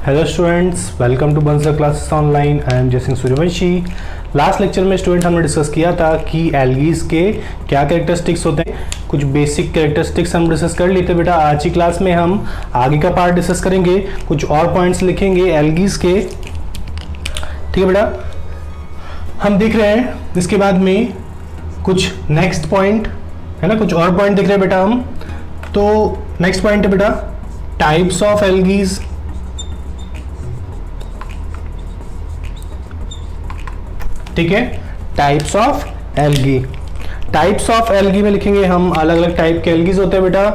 Hello students, welcome to Bansal classes online. I am Jaisingh Suryavanshi. Last lecture में student हमने discuss किया था कि एल्गीज के क्या कैरेक्टरिस्टिक्स होते हैं। कुछ बेसिक कैरेक्टरिस्टिक्स हम डिस्कस कर लिए थे बेटा। आज की क्लास में हम आगे का पार्ट डिस्कस करेंगे, कुछ और पॉइंट्स लिखेंगे एल्गीज के। ठीक है बेटा, हम देख रहे हैं इसके बाद में कुछ नेक्स्ट पॉइंट है ना, कुछ और पॉइंट देख रहे हैं बेटा हम। तो नेक्स्ट पॉइंट है बेटा टाइप्स ऑफ एल्गीज। ठीक है, types of algae. Types of algae में लिखेंगे हम अलग अलग टाइप के एल्गीज होते हैं बेटा।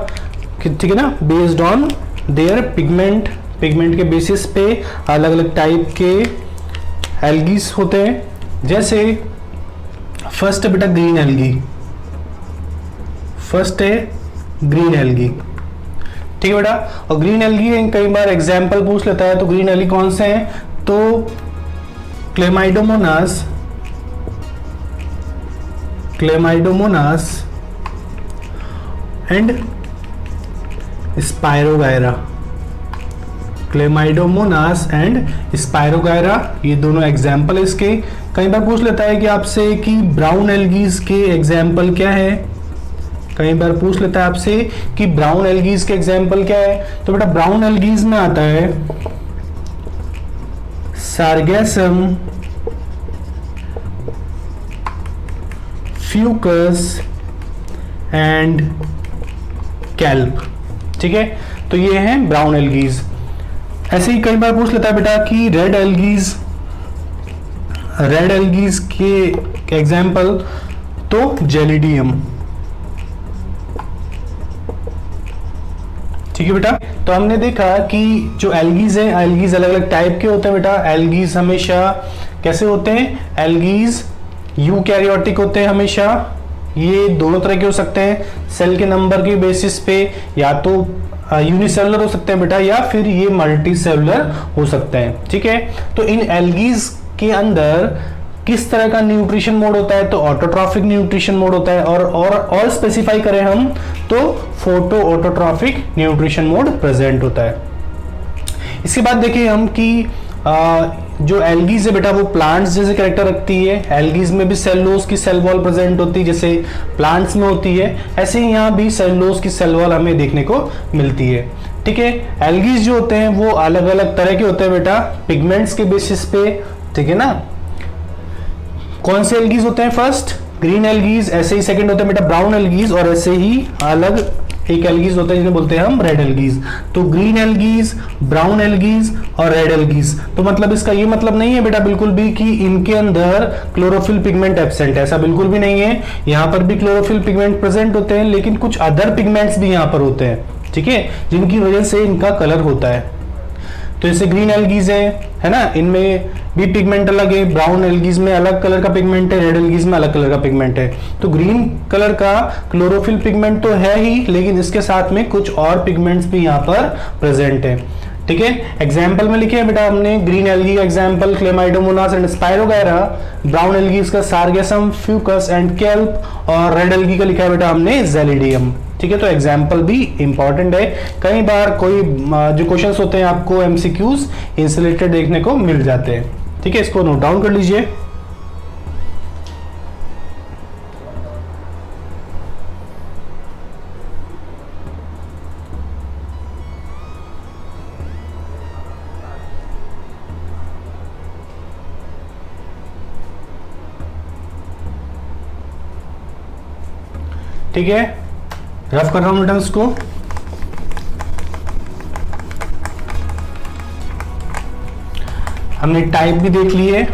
ठीक है ना, based on their pigment, pigment के बेसिस पे अलग अलग टाइप के एल्गीज होते हैं। जैसे फर्स्ट है बेटा ग्रीन एल्गी। फर्स्ट है ग्रीन एल्गी। ठीक है बेटा, और ग्रीन एल्गी कई बार एग्जाम्पल पूछ लेता है। तो ग्रीन एल्गी कौन से हैं? तो Chlamydomonas, Chlamydomonas and spirogyra. Chlamydomonas and spirogyra, ये दोनों एग्जाम्पल इसके। कई बार पूछ लेता है कि आपसे कि ब्राउन एल्गीज के एग्जाम्पल क्या है। कई बार पूछ लेता है आपसे कि ब्राउन एल्गीज के एग्जाम्पल क्या है। तो बेटा ब्राउन एल्गीज में आता है सार्गेसम, फ्यूकस एंड कैल्प। ठीक है, तो ये हैं ब्राउन एल्गीज। ऐसे ही कई बार पूछ लेता है बेटा कि रेड एल्गीज, रेड एल्गीज के एग्जाम्पल तो जेलिडियम। ठीक है बेटा, तो हमने देखा कि जो एल्गीज है, एल्गीज अलग अलग टाइप के होते हैं बेटा। एल्गीज हमेशा कैसे होते हैं? एल्गीज यूकैरियोटिक होते हैं हमेशा। ये दोनों तरह के हो सकते हैं, सेल के नंबर के बेसिस पे, या तो यूनिसेलुलर हो सकते हैं बेटा, या फिर ये मल्टी सेलुलर हो सकते हैं। ठीक है, तो इन एल्गीज के अंदर किस तरह का न्यूट्रिशन मोड होता है? तो ऑटोट्रॉफिक न्यूट्रिशन मोड होता है। और स्पेसिफाई करें हम तो photo autotrophic nutrition mode present होता है। इसके बाद देखिए हम कि जो एल्गीज है बेटा वो प्लांट्स जैसे कैरेक्टर रखती है। एल्गीज में भी सेलुलोज की सेल वॉल प्रेजेंट होती है, जैसे प्लांट्स में होती है। ऐसे ही यहाँ भी सेलुलोज की सेल वॉल हमें देखने को मिलती है। ठीक है, एल्गीज जो होते हैं वो अलग अलग तरह के होते हैं बेटा, पिगमेंट्स के बेसिस पे। ठीक है ना, कौन से एल्गीज होते हैं? फर्स्ट ग्रीन एल्गीज, ऐसे ही सेकंड होते हैं बेटा ब्राउन एल्गीज, और ऐसे ही अलग एक एल्गीज होता है जिन्हें बोलते हैं हम रेड एल्गीज। तो ग्रीन एल्गीज, ब्राउन एल्गीज और रेड एल्गीज। तो मतलब इसका ये मतलब नहीं है बेटा बिल्कुल भी कि इनके अंदर क्लोरोफिल पिगमेंट एब्सेंट है, ऐसा बिल्कुल भी नहीं है। यहाँ पर भी क्लोरोफिल पिगमेंट प्रेजेंट होते हैं, लेकिन कुछ अदर पिगमेंट्स भी यहाँ पर होते हैं। ठीक है, जिनकी वजह से इनका कलर होता है। तो जैसे ग्रीन एल्गीज है ना, इनमें भी पिगमेंट अलग है। ब्राउन एल्गीज में अलग कलर का पिगमेंट है, रेड एल्गीज में अलग कलर का पिगमेंट है। तो ग्रीन कलर का क्लोरोफिल पिगमेंट तो है ही, लेकिन इसके साथ में कुछ और पिगमेंट्स भी यहाँ पर प्रेजेंट है। ठीक है, एग्जाम्पल में लिखे हैं बेटा हमने ग्रीन एल्गी का example Chlamydomonas and spirogyra, brown algae का सार्गेसम, फ्यूकस एंड कैल्प, और रेड एल्गी का लिखा है बेटा हमने जेलिडियम। ठीक है, तो एग्जाम्पल भी इंपॉर्टेंट है। कई बार कोई जो क्वेश्चंस होते हैं आपको एमसीक्यूज इनसे रिलेटेड देखने को मिल जाते हैं। ठीक है, इसको नोट डाउन कर लीजिए। ठीक है, रफ कर रहा हूं रिटर्न्स को। हमने टाइप भी देख लिए,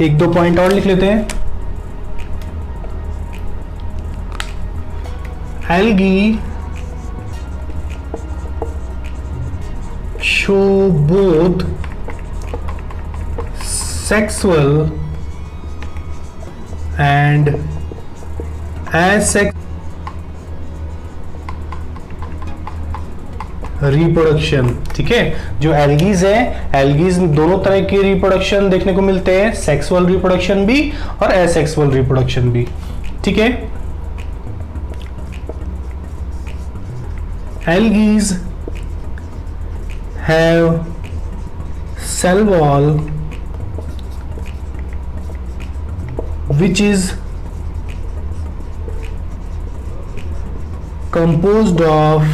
एक दो पॉइंट और लिख लेते हैं। Algae show both sexual and asexual reproduction. ठीक है, जो एल्गीज है, एल्गीज दोनों तरह की रिप्रोडक्शन देखने को मिलते हैं, सेक्सुअल रिप्रोडक्शन भी और एसेक्सुअल रिप्रोडक्शन भी। ठीक है, algae have cell wall which is composed of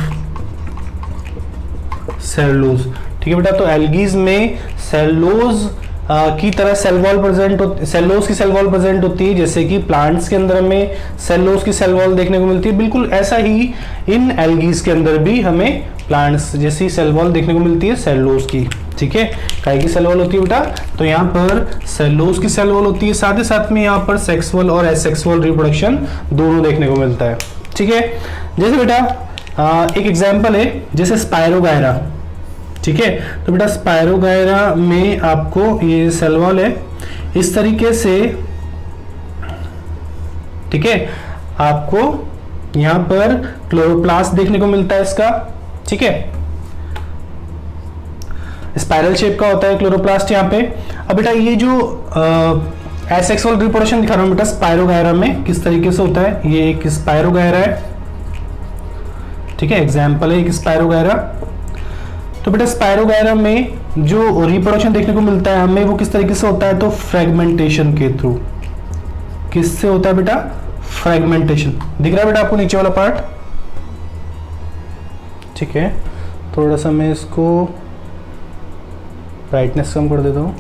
cellulose. ठीक है बेटा, तो एल्गीज में सेलुलोज की तरह सेल वॉल प्रेजेंट सेलुलोज की सेल वॉल प्रेजेंट होती है, जैसे कि प्लांट्स के अंदर में सेलुलोज की सेल वॉल देखने को मिलती है। बिल्कुल ऐसा ही इन एल्गीज के अंदर भी हमें प्लांट्स जैसी सेल वॉल देखने को मिलती है सेलुलोज की। ठीक है, काय की सेल वॉल होती है बेटा, तो यहाँ पर सेलुलोज की सेल वॉल होती है, साथ ही साथ में यहाँ पर सेक्सुअल और एसेक्सुअल रिप्रोडक्शन दोनों देखने को मिलता है। ठीक है, जैसे बेटा एक एग्जाम्पल है जैसे स्पायरोगायरा। ठीक है, तो बेटा स्पायरोगायरा में आपको ये सेल वॉल है इस तरीके से। ठीक है, आपको यहां पर क्लोरोप्लास्ट देखने को मिलता है इसका। ठीक है, स्पाइरल शेप का होता है क्लोरोप्लास्ट यहाँ पे। अब बेटा ये जो एसेक्सुअल रिप्रोडक्शन दिखा रहा हूं बेटा स्पायरोगायरा में किस तरीके से होता है, ये एक स्पायरोगायरा है। ठीक है, एग्जाम्पल है एक स्पायरोगायरा। तो बेटा स्पायरोगायरा में जो रिप्रोडक्शन देखने को मिलता है हमें वो किस तरीके से होता है, तो फ्रेगमेंटेशन के थ्रू। किससे होता है बेटा, फ्रेगमेंटेशन। दिख रहा है बेटा आपको नीचे वाला पार्ट। ठीक है, थोड़ा सा मैं इसको ब्राइटनेस कम कर देता हूँ।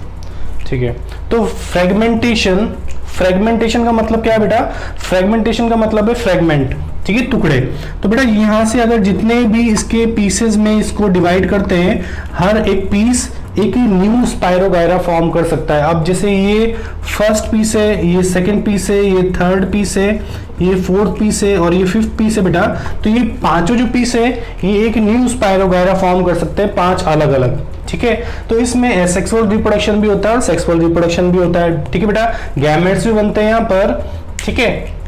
ठीक है, तो फ्रेगमेंटेशन का मतलब क्या है बेटा, फ्रेगमेंटेशन का मतलब है फ्रेगमेंट। ठीक है, टुकड़े। तो बेटा यहां से अगर जितने भी इसके पीसेस में इसको डिवाइड करते हैं, हर एक पीस एक न्यू स्पायरोगायरा फॉर्म कर सकता है। अब जैसे ये फर्स्ट पीस है, ये सेकंड पीस है, ये थर्ड पीस है, ये फोर्थ पीस है और ये फिफ्थ पीस है बेटा, तो ये पांचों जो पीस है ये एक न्यू स्पायरोगायरा फॉर्म कर सकते हैं, 5 अलग अलग। ठीक है, तो इसमें एसेक्सुअल रिप्रोडक्शन भी होता है और सेक्सुअल रिप्रोडक्शन भी होता है। ठीक है बेटा, गैमेट्स भी बनते हैं यहाँ पर। ठीक है,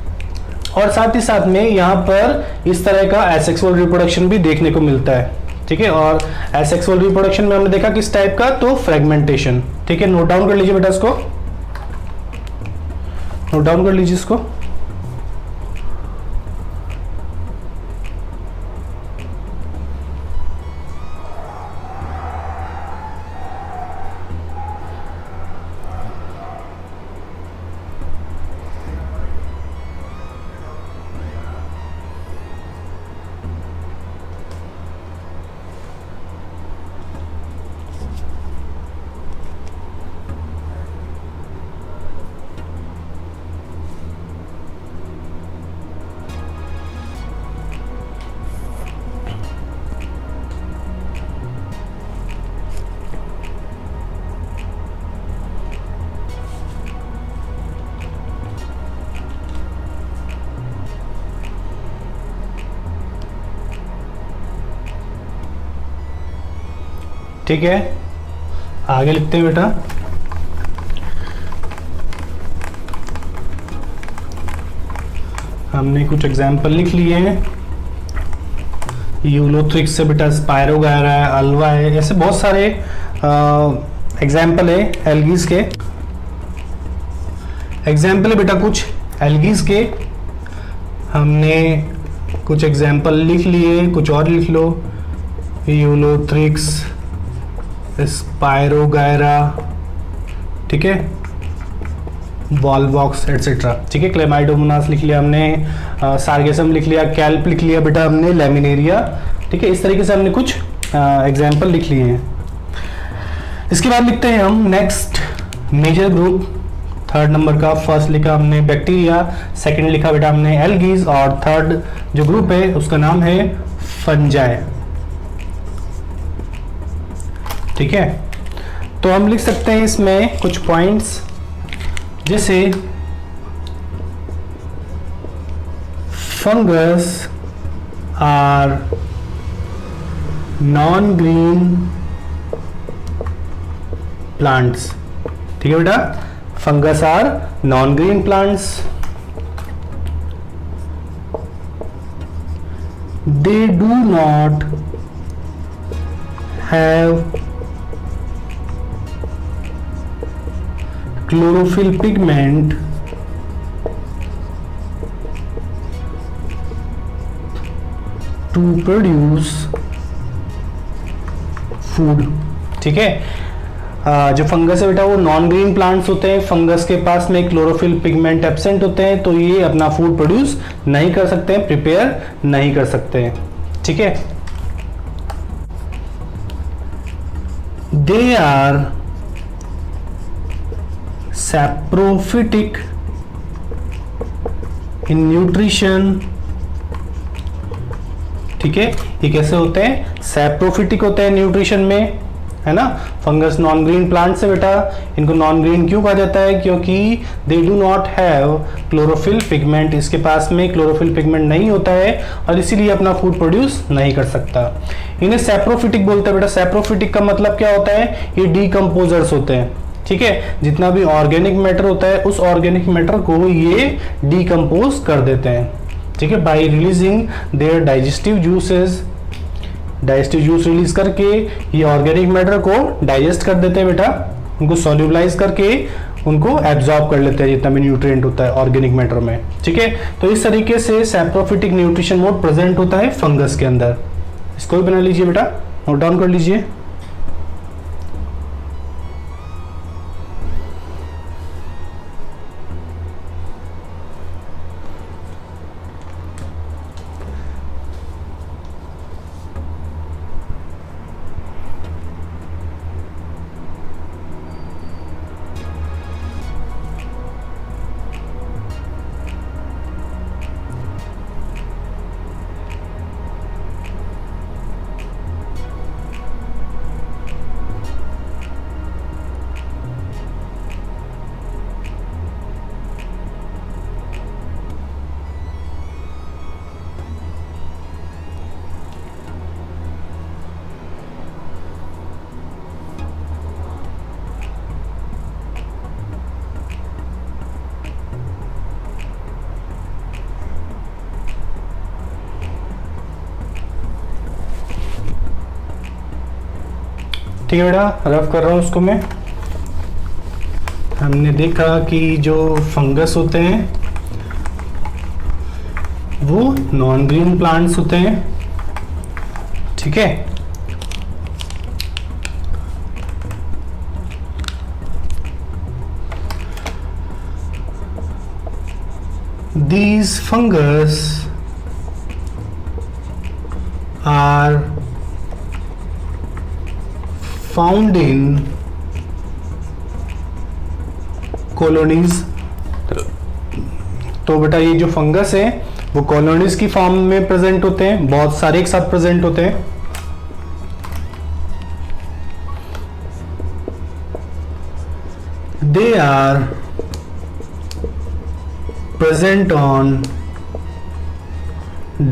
और साथ ही साथ में यहाँ पर इस तरह का एसेक्सुअल रिप्रोडक्शन भी देखने को मिलता है। ठीक है, और एसेक्सुअल रिप्रोडक्शन में हमने देखा किस टाइप का, तो फ्रेगमेंटेशन। ठीक है, नोट डाउन कर लीजिए बेटा, इसको नोट डाउन कर लीजिए इसको। ठीक है, आगे लिखते हैं बेटा। हमने कुछ एग्जाम्पल लिख लिए हैं। यूलोथ्रिक्स से बेटा स्पायरोगायरा है, अल्वा है, ऐसे बहुत सारे एग्जाम्पल है एल्गीज के। एग्जाम्पल है बेटा कुछ एल्गीज के, हमने कुछ एग्जाम्पल लिख लिए, कुछ और लिख लो। यूलोथ्रिक्स, स्पायरोगायरा, ठीक है, वॉलवॉक्स एटसेट्रा। ठीक है, क्लेमाइडोमोनास लिख लिया हमने, सार्गेसम लिख लिया, कैल्प लिख लिया बेटा हमने, लेमिनेरिया। ठीक है, इस तरीके से हमने कुछ एग्जाम्पल लिख लिए हैं। इसके बाद लिखते हैं हम next major group, 3rd number का। फर्स्ट लिखा हमने बैक्टीरिया, सेकंड लिखा बेटा हमने एल्गीज, और थर्ड जो ग्रुप है उसका नाम है फंजाई। ठीक है, तो हम लिख सकते हैं इसमें कुछ पॉइंट्स, जैसे fungus are non green plants. ठीक है बेटा, fungus are non green plants. They do not have chlorophyll pigment to produce food. ठीक है, जो फंगस है बेटा वो नॉन ग्रीन प्लांट्स होते हैं, फंगस के पास में क्लोरोफिल पिगमेंट एब्सेंट होते हैं, तो ये अपना फूड प्रोड्यूस नहीं कर सकते हैं, प्रिपेयर नहीं कर सकते हैं। ठीक है, they are saprophytic in nutrition. ठीक है, ये कैसे होते हैं, सैप्रोफिटिक होते हैं न्यूट्रिशन में, है ना। फंगस नॉन ग्रीन प्लांट से बेटा, इनको नॉन ग्रीन क्यों कहा जाता है, क्योंकि दे do not have chlorophyll pigment, इसके पास में क्लोरोफिल पिगमेंट नहीं होता है और इसीलिए अपना फूड प्रोड्यूस नहीं कर सकता। इन्हें सैप्रोफिटिक बोलते हैं बेटा। सैप्रोफिटिक का मतलब क्या होता है, ये डीकम्पोजर्स होते हैं। ठीक है, जितना भी ऑर्गेनिक मैटर होता है उस ऑर्गेनिक मैटर को ये डीकम्पोज कर देते हैं। ठीक है, by releasing their digestive juices, digestive juice release करके ये ऑर्गेनिक मैटर को डाइजेस्ट कर देते हैं बेटा, उनको सॉल्युबलाइज करके उनको एब्जॉर्ब कर लेते हैं जितना भी न्यूट्रिएंट होता है ऑर्गेनिक मैटर में। ठीक है, तो इस तरीके से सैप्रोफिटिक न्यूट्रिशन मोड प्रेजेंट होता है फंगस के अंदर। इसको भी बना लीजिए बेटा, नोट डाउन कर लीजिए। ठीक है बेटा, रफ कर रहा हूँ उसको मैं। हमने देखा कि जो फंगस होते हैं वो नॉन ग्रीन प्लांट्स होते हैं। ठीक है, these fungus are found in colonies। तो बेटा ये जो फंगस है वो कॉलोनीज की फॉर्म में प्रेजेंट होते हैं, बहुत सारे एक साथ प्रेजेंट होते हैं। They are present on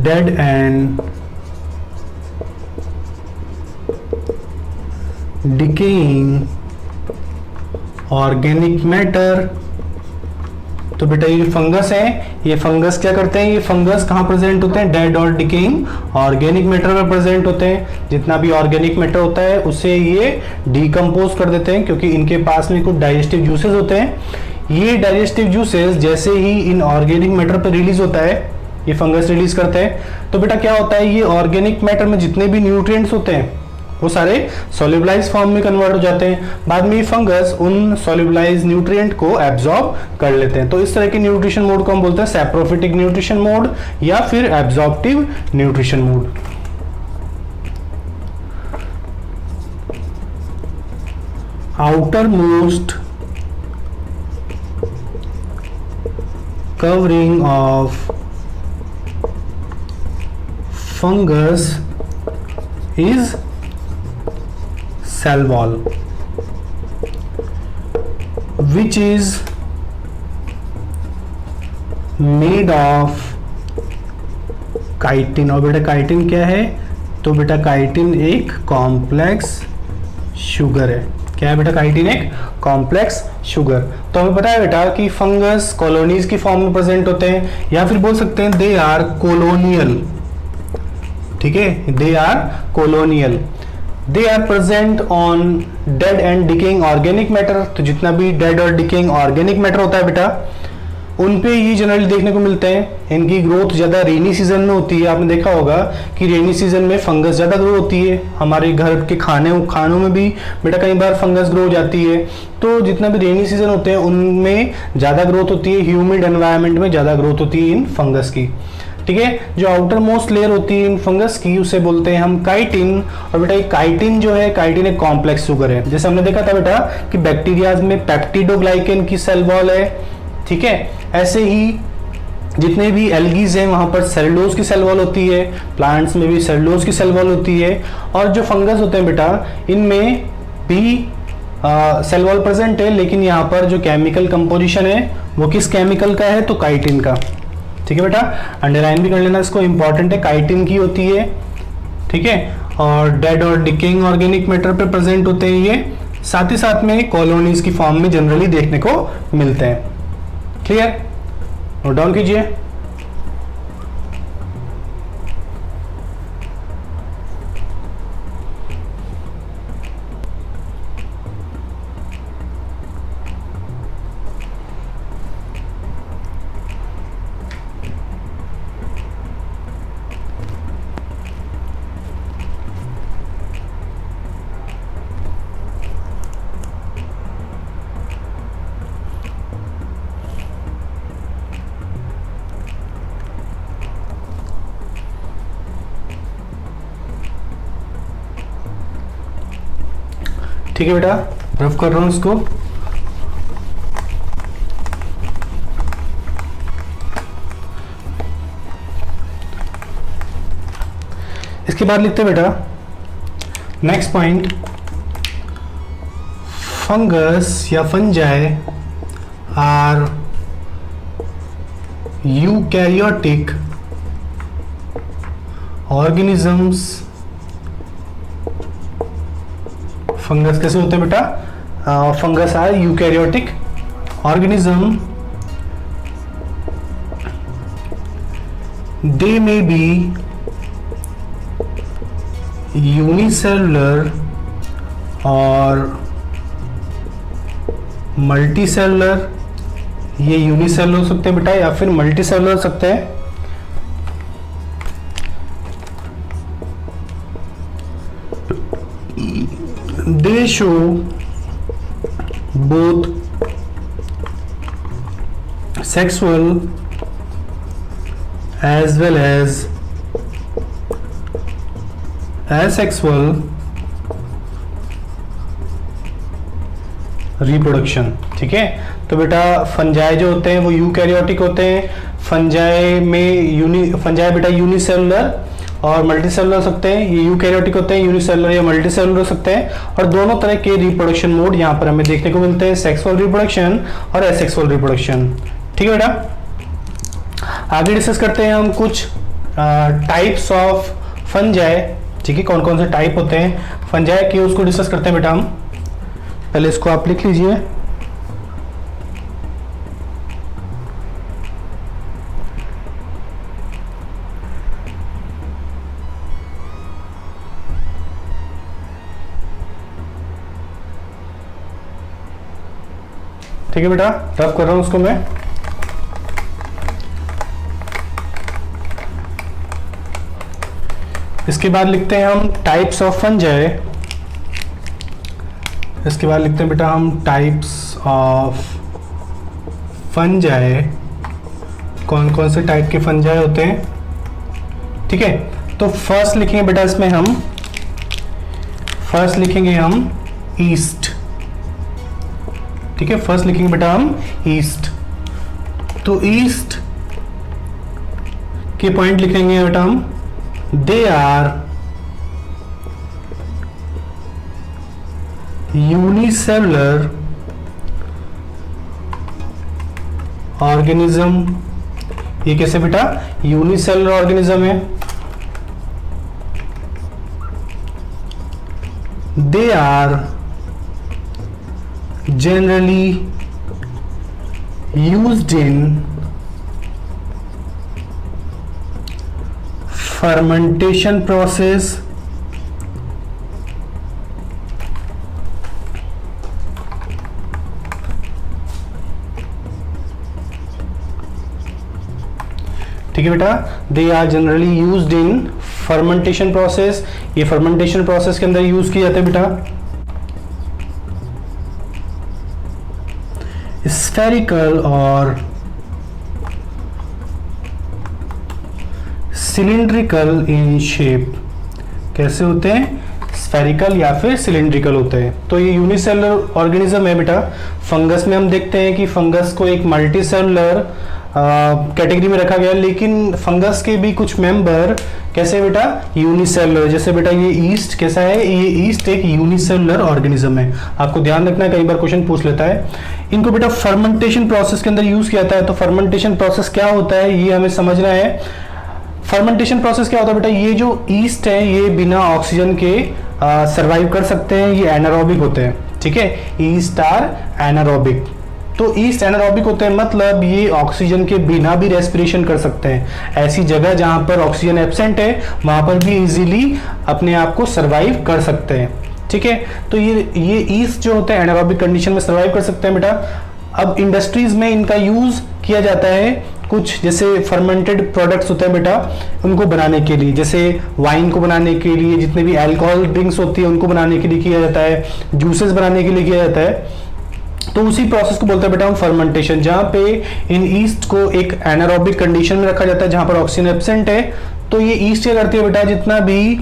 dead and decaying organic matter। तो बेटा ये फंगस है, ये फंगस क्या करते हैं, ये फंगस कहाँ प्रेजेंट होते हैं, डेड और डिकेइंग ऑर्गेनिक मैटर में प्रेजेंट होते हैं। जितना भी ऑर्गेनिक मैटर होता है उसे ये डीकम्पोज कर देते हैं, क्योंकि इनके पास में कुछ डाइजेस्टिव जूसेस होते हैं। ये डाइजेस्टिव जूसेस जैसे ही इन ऑर्गेनिक मैटर पर रिलीज होता है, ये फंगस रिलीज करते हैं, तो बेटा क्या होता है, ये ऑर्गेनिक मैटर में जितने भी न्यूट्रिएंट्स होते हैं वो सारे सॉल्युबलाइज फॉर्म में कन्वर्ट हो जाते हैं। बाद में ये फंगस उन सॉल्युबलाइज न्यूट्रिएंट को एब्जॉर्ब कर लेते हैं। तो इस तरह के न्यूट्रिशन मोड को हम बोलते हैं सैप्रोफिटिक न्यूट्रिशन मोड या फिर absorptive nutrition mode. Outer most covering of fungus is cell wall, which is made of chitin. और बेटा काइटिन क्या है, तो बेटा काइटिन एक कॉम्प्लेक्स शुगर है। क्या है बेटा, काइटिन एक कॉम्प्लेक्स शुगर। तो हमें पता है बेटा कि फंगस कॉलोनीज की फॉर्म में प्रेजेंट होते हैं, या फिर बोल सकते हैं दे आर कोलोनियल। ठीक है, they are colonial. They are present on dead and decaying organic matter. तो जितना भी डेड और डिकेइंग ऑर्गेनिक मैटर होता है बेटा उन पे ये जनरली देखने को मिलते हैं। इनकी ग्रोथ ज़्यादा रेनी सीजन में होती है। आपने देखा होगा कि रेनी सीजन में फंगस ज़्यादा ग्रो होती है। हमारे घर के खानों में भी बेटा कई बार फंगस ग्रो हो जाती है। तो जितना भी रेनी सीजन होते हैं उनमें ज़्यादा ग्रोथ होती है, ह्यूमिड एनवायरनमेंट में ज़्यादा ग्रोथ होती है इन फंगस की। ठीक है, जो आउटर मोस्ट लेयर होती है इन फंगस की उसे बोलते हैं हम काइटिन। और बेटा ये काइटिन जो है, काइटिन एक कॉम्प्लेक्स शुगर है। जैसे हमने देखा था बेटा कि बैक्टीरियाज में पेप्टिडोग्लाइकेन की सेल वॉल है। ठीक है, ऐसे ही जितने भी एल्गीज हैं वहां पर सेलुलोज की सेल वॉल होती है। प्लांट्स में भी सेलुलोज की सेल वॉल होती है। और जो फंगस होते हैं बेटा इनमें भी सेल वॉल प्रेजेंट है, लेकिन यहाँ पर जो केमिकल कंपोजिशन है वो किस केमिकल का है, तो काइटिन का। ठीक है बेटा, अंडरलाइन भी कर लेना इसको, इंपॉर्टेंट है, काइटिन की होती है। ठीक है, और डेड और डिकेइंग ऑर्गेनिक मैटर पे प्रेजेंट होते हैं ये। साथ ही साथ में कॉलोनीज की फॉर्म में जनरली देखने को मिलते हैं। क्लियर, नोट डाउन कीजिए। ठीक है बेटा, रफ कर रहा हूं इसको। इसके बाद लिखते हैं बेटा नेक्स्ट पॉइंट, फंगस या fungi are eukaryotic organisms. Fungus कैसे होते हैं बेटा, fungus are eukaryotic organism. They may be unicellular और मल्टीसेलुलर। ये यूनिसेलुलर हो सकते हैं बेटा या फिर मल्टीसेलुलर हो सकते हैं। They show both sexual as well as asexual reproduction. ठीक है, तो बेटा फंजाई जो होते हैं वो यूकैरियोटिक होते हैं। फंजाई बेटा यूनिसेलुलर और मल्टीसेलुलर हो सकते हैं। ये यूकैरियोटिक होते हैं, यूनिसेलुलर या मल्टीसेलुलर हो सकते हैं। और दोनों तरह के रिप्रोडक्शन मोड यहाँ पर हमें देखने को मिलते हैं, सेक्सुअल रिप्रोडक्शन और एसेक्सुअल रिप्रोडक्शन। ठीक है बेटा, आगे डिस्कस करते हैं हम कुछ टाइप्स ऑफ फंजाई। ठीक है, कौन कौन से टाइप होते हैं फंजाई के, उसको डिस्कस करते हैं बेटा हम। पहले इसको आप लिख लीजिए। ठीक है बेटा, रफ कर रहा हूं उसको मैं। इसके बाद लिखते हैं हम टाइप्स ऑफ फंजाई। इसके बाद लिखते हैं बेटा हम टाइप्स ऑफ फंजाई, कौन कौन से टाइप के फंजाई होते हैं। ठीक है, तो फर्स्ट लिखेंगे बेटा इसमें हम, फर्स्ट लिखेंगे हम ईस्ट। ठीक है, फर्स्ट लिखेंगे बेटा हम ईस्ट। तो ईस्ट के पॉइंट लिखेंगे बेटा हम, दे आर यूनिसेलुलर ऑर्गेनिज्म। ये कैसे बेटा, यूनिसेलुलर ऑर्गेनिज्म है। They are generally used in fermentation process ठीक है बेटा, they are generally used in fermentation process, ये फर्मेंटेशन प्रोसेस के अंदर यूज किए जाते हैं बेटा। स्फेरिकल और सिलिंड्रिकल इन शेप, कैसे होते हैं, स्फेरिकल या फिर सिलिंड्रिकल होते हैं। तो ये यूनिसेलुलर ऑर्गेनिज्म है बेटा। फंगस में हम देखते हैं कि फंगस को एक मल्टीसेलुलर कैटेगरी में रखा गया, लेकिन फंगस के भी कुछ मेंबर कैसे बेटा, यूनिसेलुलर। जैसे बेटा ये ईस्ट कैसा है, ये ईस्ट एक यूनिसेलुलर ऑर्गेनिज्म है, आपको ध्यान रखना है, कई बार क्वेश्चन पूछ लेता है। इनको बेटा फर्मेंटेशन प्रोसेस के अंदर यूज किया जाता है। तो फर्मेंटेशन प्रोसेस क्या होता है ये हमें समझना है। फर्मेंटेशन प्रोसेस क्या होता है बेटा, ये जो ईस्ट है ये बिना ऑक्सीजन के सरवाइव कर सकते हैं, ये एनारोबिक होते हैं, ठीक है, ईस्ट आर एनारोबिक। तो ईस्ट एनारोबिक होते हैं, मतलब ये ऑक्सीजन के बिना भी रेस्पिरेशन कर सकते हैं। ऐसी जगह जहां पर ऑक्सीजन एब्सेंट है वहां पर भी इजीली अपने आप को सरवाइव कर सकते हैं, ठीक है। तो ये ईस्ट जो होते हैं एनारोबिक कंडीशन में सरवाइव कर सकते हैं बेटा। अब इंडस्ट्रीज में इनका यूज किया जाता है कुछ, जैसे फर्मेंटेड प्रोडक्ट्स होते हैं बेटा, उनको बनाने के लिए, जैसे वाइन को बनाने के लिए, जितने भी अल्कोहल ड्रिंक्स होती है उनको बनाने के लिए किया जाता है, जूसेस बनाने के लिए किया जाता है। तो उसी प्रोसेस को बोलते हैं बेटा हम फर्मेंटेशन, जहां पे इन ईस्ट को एक एनारोबिक कंडीशन में रखा जाता है जहां पर ऑक्सीजन एब्सेंट है। तो ये ईस्ट क्या करती है बेटा, जितना भी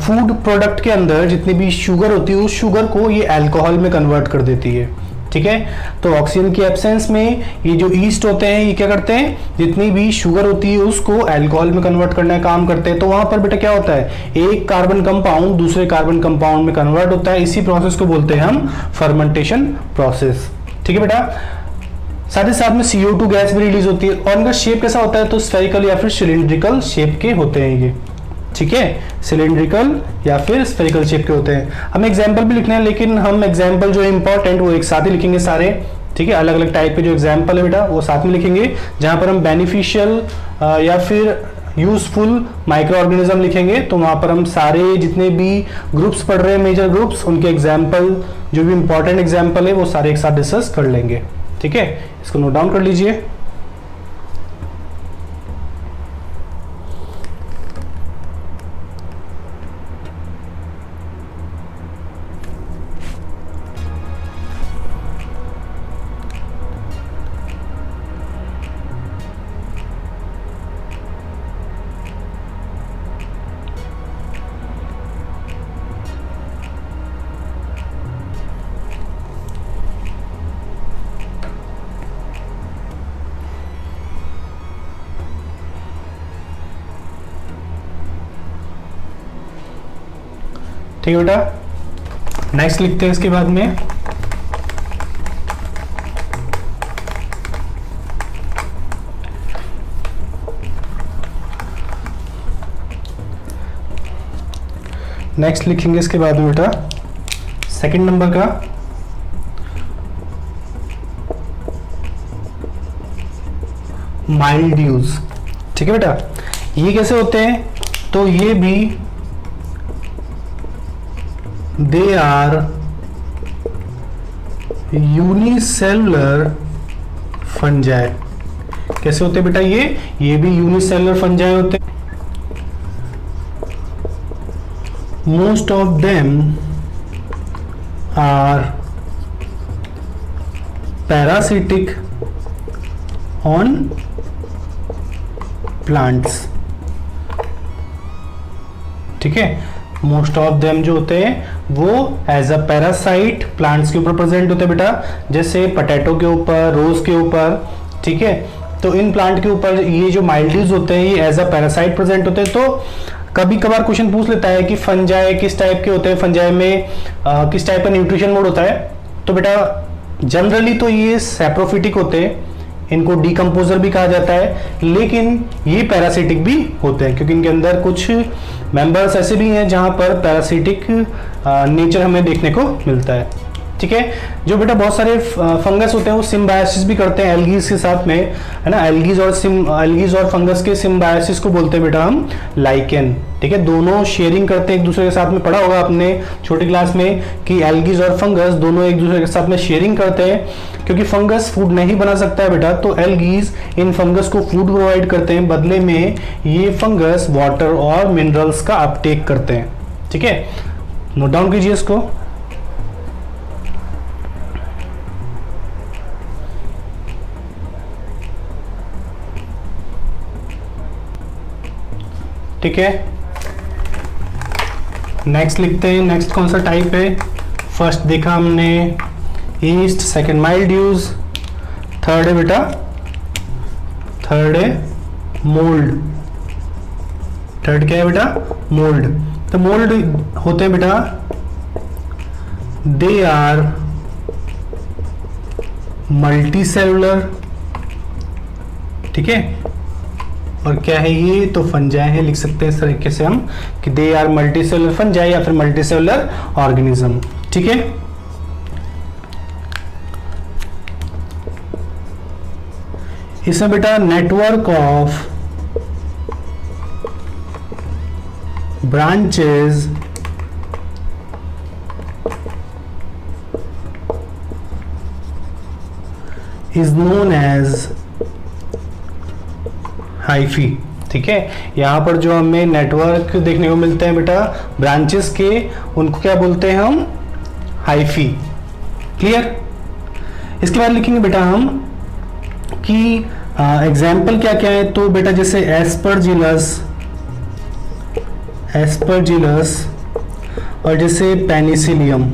फूड प्रोडक्ट के अंदर जितनी भी शुगर होती है उस शुगर को ये अल्कोहल में कन्वर्ट कर देती है, ठीक है। तो ऑक्सीजन की एब्सेंस में ये जो ईस्ट होते हैं ये क्या करते हैं, जितनी भी शुगर होती है उसको अल्कोहल में कन्वर्ट करने का काम करते हैं। तो वहां पर बेटा क्या होता है, एक कार्बन कंपाउंड दूसरे कार्बन कंपाउंड में कन्वर्ट होता है। इसी प्रोसेस को बोलते हैं हम फर्मेंटेशन प्रोसेस, ठीक है बेटा। साथ ही साथ में CO2 गैस भी रिलीज होती है। और इनका शेप कैसा होता है, तो स्फेरिकल या फिर सिलिंड्रिकल शेप के होते हैं ये, ठीक है, सिलिंड्रिकल या फिर स्फेरिकल शेप के होते हैं। हम एग्जांपल भी लिखने हैं, लेकिन हम एग्जांपल जो है इंपॉर्टेंट वो एक साथ ही लिखेंगे सारे, ठीक है। अलग अलग टाइप के जो एग्जांपल है बेटा वो साथ में लिखेंगे, जहां पर हम बेनिफिशियल या फिर यूजफुल माइक्रो ऑर्गेनिज्म लिखेंगे तो वहां पर हम सारे जितने भी ग्रुप्स पढ़ रहे हैं, मेजर ग्रुप्स, उनके एग्जाम्पल जो भी इंपॉर्टेंट एग्जाम्पल है वो सारे एक साथ डिस्कस कर लेंगे, ठीक है। इसको नोट डाउन कर लीजिए। ठीक है बेटा, नेक्स्ट लिखते हैं इसके बाद में। नेक्स्ट लिखेंगे इसके बाद में बेटा सेकंड नंबर का माइल्ड्यूज, ठीक है बेटा। ये कैसे होते हैं, तो ये भी दे आर यूनिसेलुलर फंजाई। कैसे होते हैं बेटा, ये भी यूनिसेलुलर फंजाई होते हैं। Most of them are parasitic on plants, ठीक है। मोस्ट ऑफ देम जो होते हैं वो एज अ पैरासाइट प्लांट्स के ऊपर प्रेजेंट होते हैं बेटा, जैसे पटेटो के ऊपर, रोज के ऊपर, ठीक है। तो इन प्लांट के ऊपर ये जो माइल्ड्यूज होते हैं ये एज अ पैरासाइट प्रेजेंट होते हैं। तो कभी कभार क्वेश्चन पूछ लेता है कि फंजाई किस टाइप के होते हैं, फंजाई में किस टाइप का न्यूट्रिशन मोड होता है। तो बेटा जनरली तो ये सैप्रोफिटिक होते हैं, इनको डीकंपोजर भी कहा जाता है, लेकिन ये पैरासिटिक भी होते हैं क्योंकि इनके अंदर कुछ मेंबर्स ऐसे भी हैं जहां पर पैरासिटिक नेचर हमें देखने को मिलता है, ठीक है। जो बेटा बहुत सारे फंगस होते हैं वो सिम्बायोसिस भी करते हैं एल्गीज के साथ में, है ना। एल्गीज और फंगस के सिम्बायोसिस को बोलते हैं बेटा हम लाइकेन, ठीक ठीक है, दोनों शेयरिंग करते हैं एक दूसरे के साथ में। पढ़ा होगा आपने छोटी क्लास में कि एल्गीज और फंगस दोनों एक दूसरे के साथ में शेयरिंग करते हैं, क्योंकि फंगस फूड नहीं बना सकता है बेटा, तो एल्गीज इन फंगस को फूड प्रोवाइड करते हैं, बदले में ये फंगस वाटर और मिनरल्स का अपटेक करते हैं। ठीक है, नोट डाउन कीजिए इसको। ठीक है, नेक्स्ट लिखते हैं। नेक्स्ट कौन सा टाइप है? फर्स्ट देखा हमने east, second mild use, third है बेटा, थर्ड है मोल्ड। थर्ड क्या है बेटा? मोल्ड। तो मोल्ड होते हैं बेटा, दे आर मल्टी सेलुलर। ठीक है, और क्या है ये? तो फंजाई है, लिख सकते हैं इस तरीके से हम कि they are multi cellular fungi या फिर मल्टी सेलुलर ऑर्गेनिज्म। ठीक है, इसमें बेटा network of branches is known as hyphae. ठीक है, यहां पर जो हमें नेटवर्क देखने को मिलते हैं बेटा ब्रांचेस के, उनको क्या बोलते हैं हम? हाइफी। क्लियर? इसके बाद लिखेंगे बेटा हम कि एग्जाम्पल क्या क्या है। तो बेटा जैसे एस्परजिलस, एस्परजिलस और जैसे पेनिसिलियम।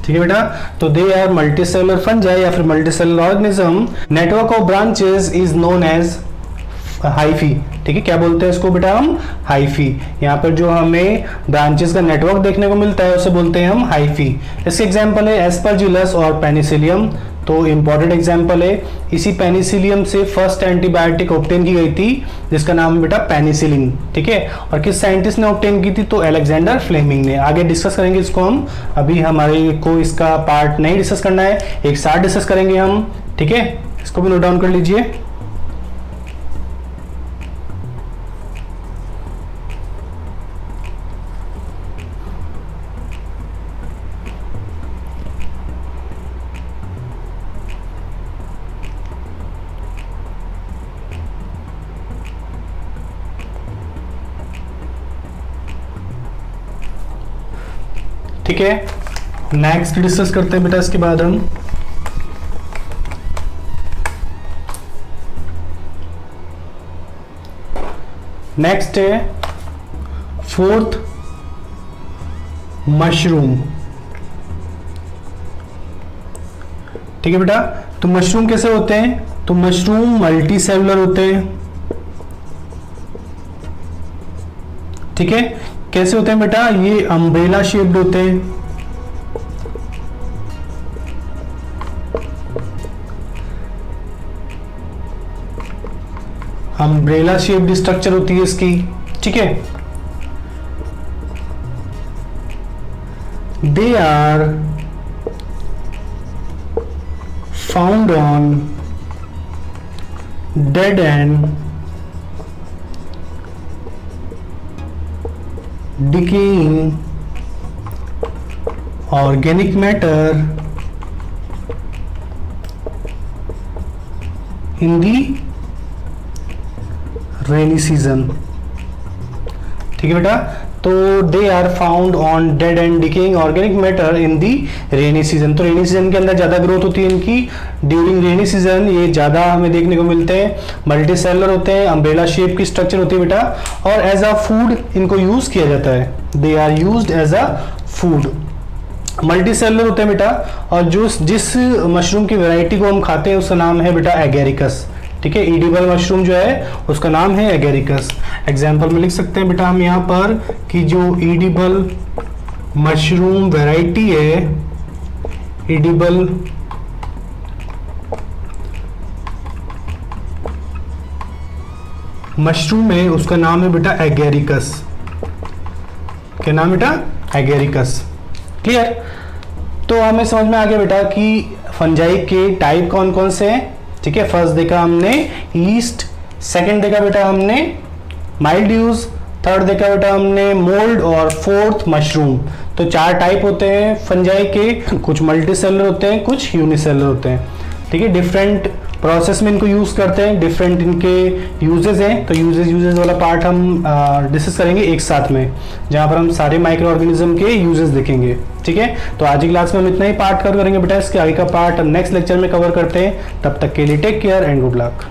ठीक है बेटा, तो दे आर मल्टीसेलुलर फंजाई या फिर multicellular organism. Network of branches is known as hyphae. ठीक है, क्या बोलते हैं इसको बेटा हम? हाइफी। यहाँ पर जो हमें ब्रांचेस का नेटवर्क देखने को मिलता है उसे बोलते हैं हम हाइफी। इसके एग्जांपल है एस्परजिलस और पेनिसिलियम, तो इंपॉर्टेंट एग्जांपल है। इसी पेनिसिलियम से फर्स्ट एंटीबायोटिक ऑब्टेन की गई थी जिसका नाम है बेटा पेनिसिलिन। ठीक है, और किस साइंटिस्ट ने ऑब्टेन की थी? तो अलेक्जेंडर फ्लेमिंग ने। आगे डिस्कस करेंगे इसको हम, अभी हमारे को इसका पार्ट नहीं डिस्कस करना है, एक साथ डिस्कस करेंगे हम। ठीक है, इसको भी नोट डाउन कर लीजिए। ठीक है, नेक्स्ट डिस्कस करते हैं बेटा इसके बाद हम। नेक्स्ट है फोर्थ मशरूम। ठीक है बेटा, तो मशरूम कैसे होते हैं? तो मशरूम मल्टी सेलुलर होते हैं। ठीक है, कैसे होते हैं बेटा? ये अम्ब्रेला शेप्ड होते हैं। अम्ब्रेला शेप्ड स्ट्रक्चर होती है इसकी। ठीक है, they are found on dead and decaying organic matter in the rainy season। ठीक है बेटा, तो they are found on dead and decaying organic matter in the rainy season. तो रेनी सीजन के अंदर ज्यादा ग्रोथ होती है इनकी। ड्यूरिंग रेनी सीजन ये ज्यादा हमें देखने को मिलते हैं। मल्टी सेलुलर होते हैं, अम्ब्रेला शेप की स्ट्रक्चर होती है बेटा, और एज अ फूड इनको यूज किया जाता है। They are used as a food. Multi cellular होते हैं बेटा, और जो जिस मशरूम की वैरायटी को हम खाते हैं उसका नाम है बेटा एगेरिकस। ठीक है, ईडिबल मशरूम जो है उसका नाम है एगेरिकस। एग्जाम्पल में लिख सकते हैं बेटा हम यहाँ पर कि जो ईडिबल मशरूम वैरायटी है, ईडिबल मशरूम है, उसका नाम है बेटा एगेरिकस। क्या नाम बेटा? एगेरिकस। क्लियर? तो हमें समझ में आ गया बेटा कि फंजाई के टाइप कौन कौन से हैं। ठीक है, फर्स्ट देखा हमने ईस्ट, सेकंड देखा बेटा हमने माइल्ड यूज, थर्ड देखा बेटा हमने मोल्ड, और फोर्थ मशरूम। तो 4 टाइप होते हैं फंजाई के, कुछ मल्टी सेलर होते हैं, कुछ यूनिसेलर होते हैं। ठीक है, डिफरेंट प्रोसेस में इनको यूज करते हैं, डिफरेंट इनके यूजेस हैं। तो यूजेस वाला पार्ट हम डिस्कस करेंगे एक साथ में, जहां पर हम सारे माइक्रो ऑर्गेनिज्म के यूजेस देखेंगे। ठीक है, तो आज की क्लास में हम इतना ही पार्ट कवर करेंगे बेटा, इसके आगे का पार्ट हम नेक्स्ट लेक्चर में कवर करते हैं। तब तक के लिए take care and good luck.